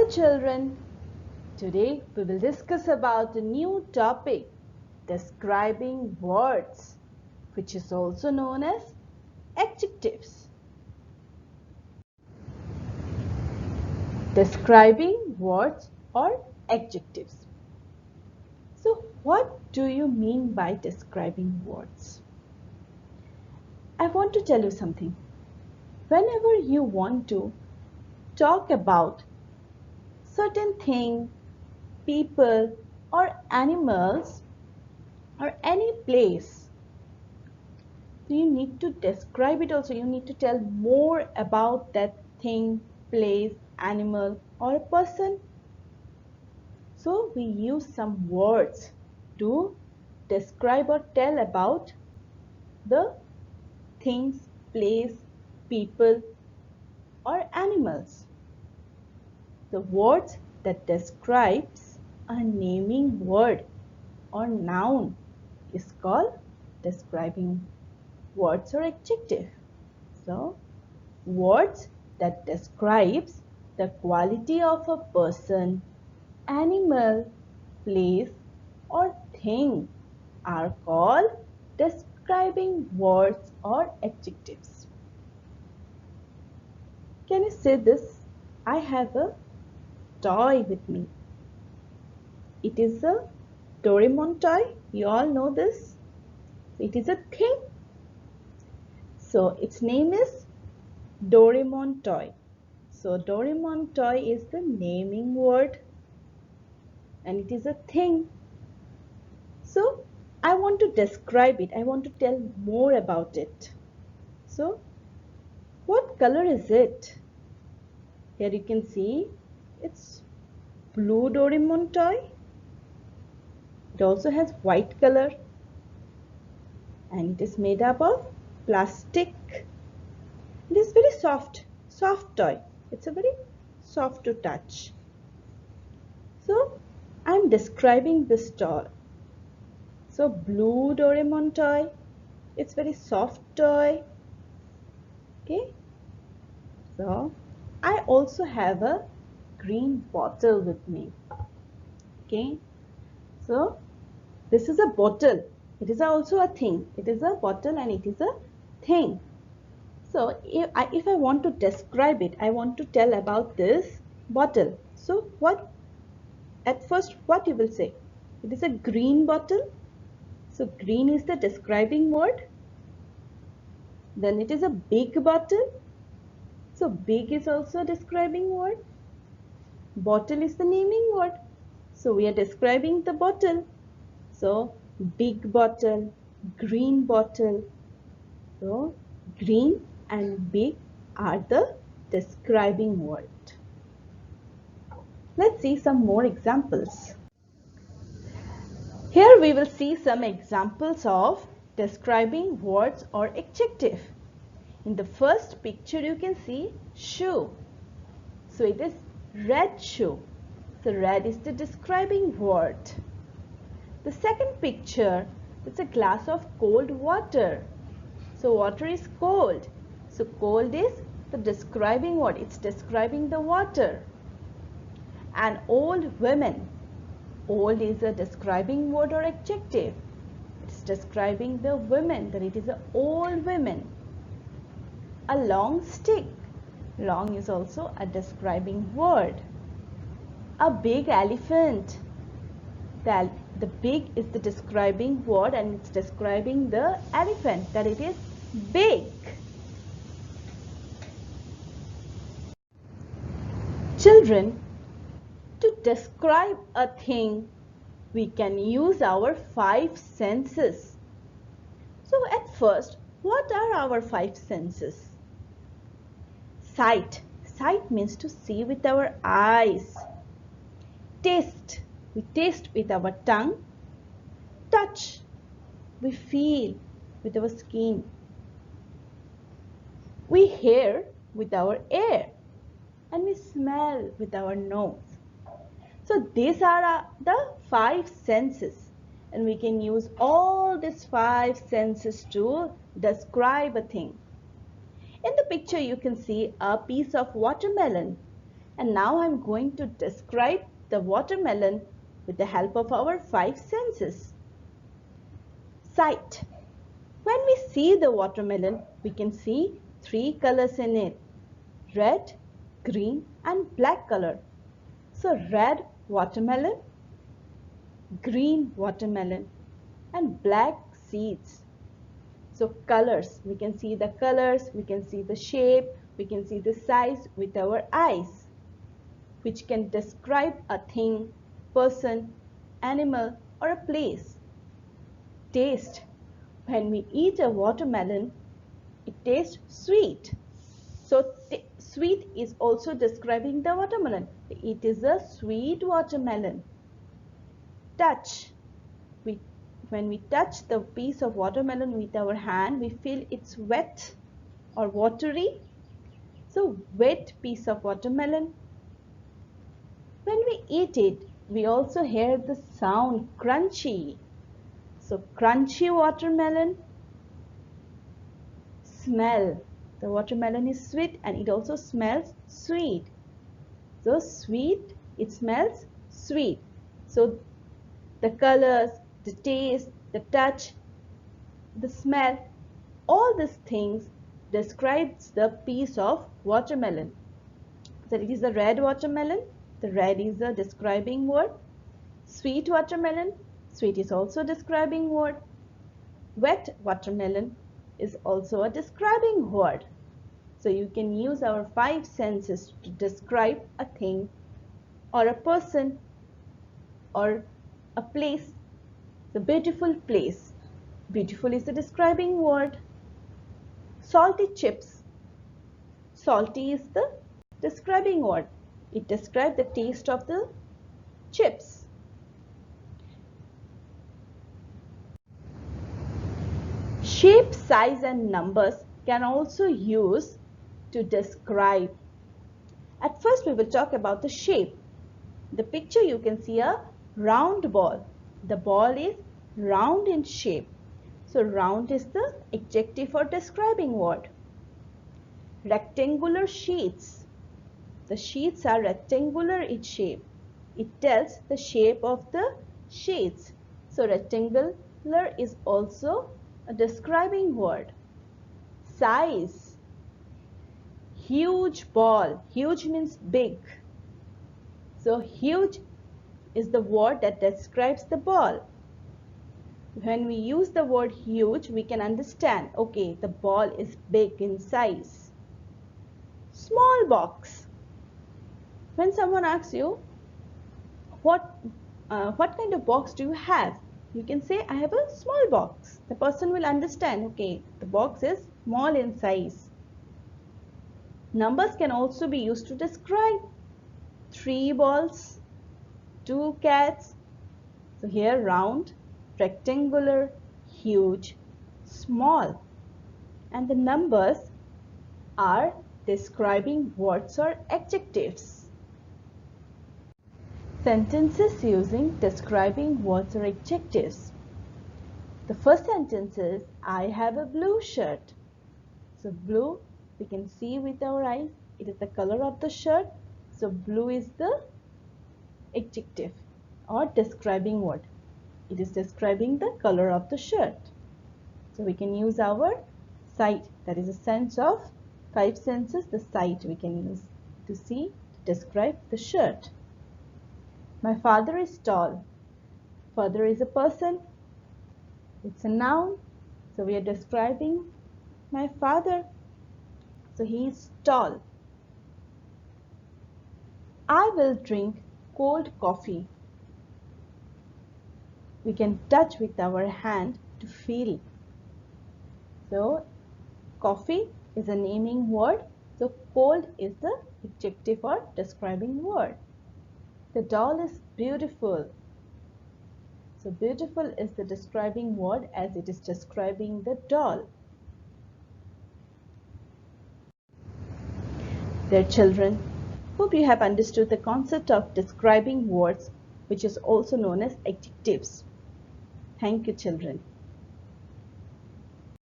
Hello children, today we will discuss about a new topic, describing words, which is also known as adjectives. Describing words or adjectives. So what do you mean by describing words? I want to tell you something. Whenever you want to talk about certain thing, people or animals or any place, so you need to describe it also. You need to tell more about that thing, place, animal or person. So we use some words to describe or tell about the things, place, people or animals. The words that describes a naming word or noun is called describing words or adjective. So, words that describes the quality of a person, animal, place or thing are called describing words or adjectives. Can you say this? I have a toy with me. It is a Doraemon toy. You all know this. It is a thing. So its name is Doraemon toy. So Doraemon toy is the naming word and it is a thing. So I want to describe it. I want to tell more about it. So what color is it? Here you can see it's blue Doraemon toy. It also has white color and it is made up of plastic. It is very soft toy. It's a very soft to touch. So I am describing this toy. So blue Doraemon toy. It's very soft toy. Okay. So I also have a green bottle with me. Okay. So this is a bottle. It is also a thing. It is a bottle and it is a thing. So if I want to describe it, I want to tell about this bottle. So at first what you will say? It is a green bottle. So green is the describing word. Then it is a big bottle. So big is also a describing word. Bottle is the naming word. So we are describing the bottle. So big bottle, green bottle. So green and big are the describing word. Let's see some more examples. Here we will see some examples of describing words or adjective. In the first picture you can see shoe. So it is red shoe. So red is the describing word. The second picture is a glass of cold water. So water is cold. So cold is the describing word. It's describing the water. And old women. Old is a describing word or adjective. It's describing the women, that it is an old woman. A long stick. Long is also a describing word. A big elephant. The big is the describing word and it's describing the elephant, that it is big. Children, to describe a thing, we can use our 5 senses. So at first, what are our 5 senses? Sight. Sight means to see with our eyes. Taste. We taste with our tongue. Touch. We feel with our skin. We hear with our ear. And we smell with our nose. So these are the 5 senses. And we can use all these 5 senses to describe a thing. In the picture you can see a piece of watermelon. And now I'm going to describe the watermelon with the help of our five senses. Sight. When we see the watermelon, we can see three colors in it: red, green, and black color. So red watermelon, green watermelon, and black seeds. So colors, we can see the colors, we can see the shape, we can see the size with our eyes, which can describe a thing, person, animal, or a place. Taste. When we eat a watermelon, it tastes sweet. So sweet is also describing the watermelon. It is a sweet watermelon. Touch. When we touch the piece of watermelon with our hand, we feel it's wet or watery. So wet piece of watermelon. When we eat it, we also hear the sound crunchy. So crunchy watermelon. Smell. The watermelon is sweet and it also smells sweet. So sweet, it smells sweet. So the colors, the taste, the touch, the smell, all these things describes the piece of watermelon. So it is a red watermelon. The red is a describing word. Sweet watermelon. Sweet is also a describing word. Wet watermelon is also a describing word. So you can use our five senses to describe a thing or a person or a place. The beautiful place. Beautiful is the describing word. Salty chips. Salty is the describing word. It describes the taste of the chips. Shape, size, and numbers can also use to describe. At first, we will talk about the shape. The picture, you can see a round ball. The ball is round in shape. So round is the adjective or describing word. Rectangular sheets. The sheets are rectangular in shape. It tells the shape of the sheets. So rectangular is also a describing word. Size. Huge ball. Huge means big. So huge is the word that describes the ball. When we use the word huge, we can understand, okay, the ball is big in size. Small box. When someone asks you, what kind of box do you have? You can say, I have a small box. The person will understand, okay, the box is small in size. Numbers can also be used to describe. 3 balls, 2 cats. So here round, rectangular, huge, small. And the numbers are describing words or adjectives. Sentences using describing words or adjectives. The first sentence is, I have a blue shirt. So blue, we can see with our eyes, it is the color of the shirt. So blue is the adjective or describing word. It is describing the color of the shirt. So we can use our sight, that is a sense of 5 senses, the sight we can use to see, to describe the shirt. My father is tall. Father is a person. It's a noun. So we are describing my father. So he is tall. I will drink cold coffee. We can touch with our hand to feel. So coffee is a naming word. So cold is the adjective or describing word. The doll is beautiful. So beautiful is the describing word as it is describing the doll. Dear children, hope you have understood the concept of describing words, which is also known as adjectives. Thank you, children.